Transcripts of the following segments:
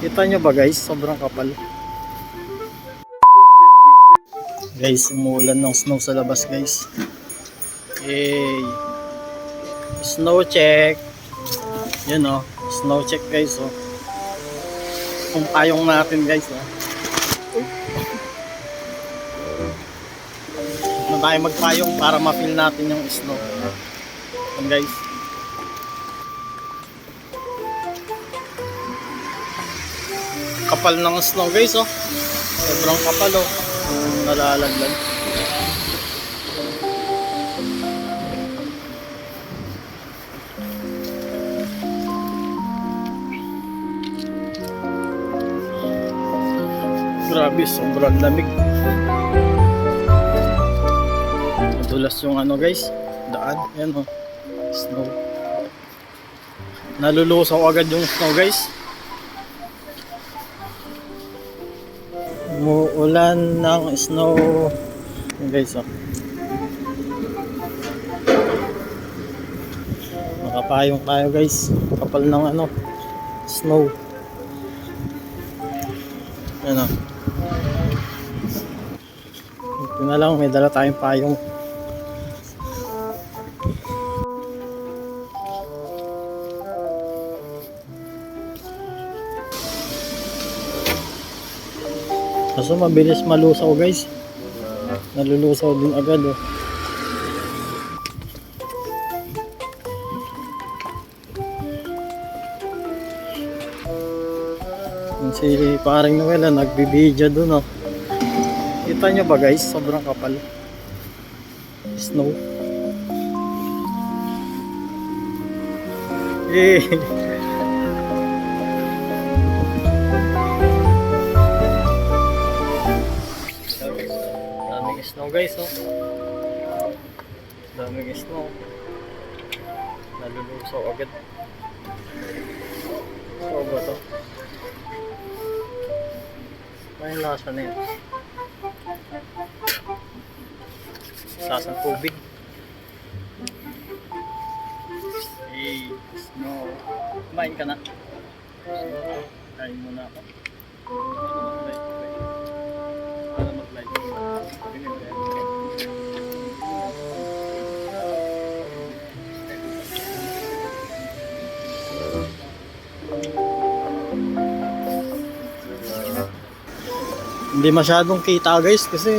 Kita nyo ba guys? Sobrang kapal. Guys, umuulan ng snow sa labas guys. Hey, snow check. Yan o, snow check guys o. Kung payong natin guys o. Na tayo magpayong para ma-feel natin yung snow. Yan guys. Kapal ng snow guys oh. Sobrang kapal oh. Nalalaglag. Grabe, sobrang lamig. Madulas yung ano guys, daan. Yan oh. Snow. Nalulusaw agad yung snow guys. Umuulan ng snow. Yan guys oh. Makapayong tayo guys. Kapal ng ano, snow. Yan oh. Ito na lang, may dala tayong payong. Kaso mabilis malusaw guys. Nalulusaw din agad oh. Si paring Noel nagbibidya dun oh. Kita nyo ba guys? Sobrang kapal. Snow. Eh. Daming snow guys oh. Daming snow. Nalulusaw agad. So ba to? May lasa na yun. Sasang tubig. Hey, snow. Kumain ka na? Kain muna ako. Para mag-light. Hindi masyadong kita guys kasi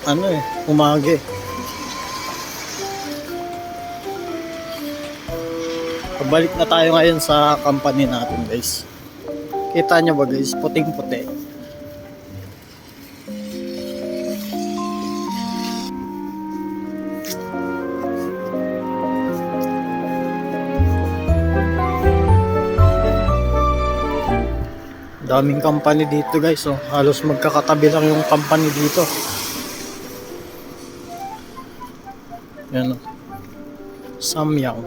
ano eh, umaga eh. Pabalik na tayo ngayon sa company natin guys. Kita nyo ba guys, puting puti. Daming company dito guys oh. Halos magkakatabi lang yung company dito. Yan oh. Samyang.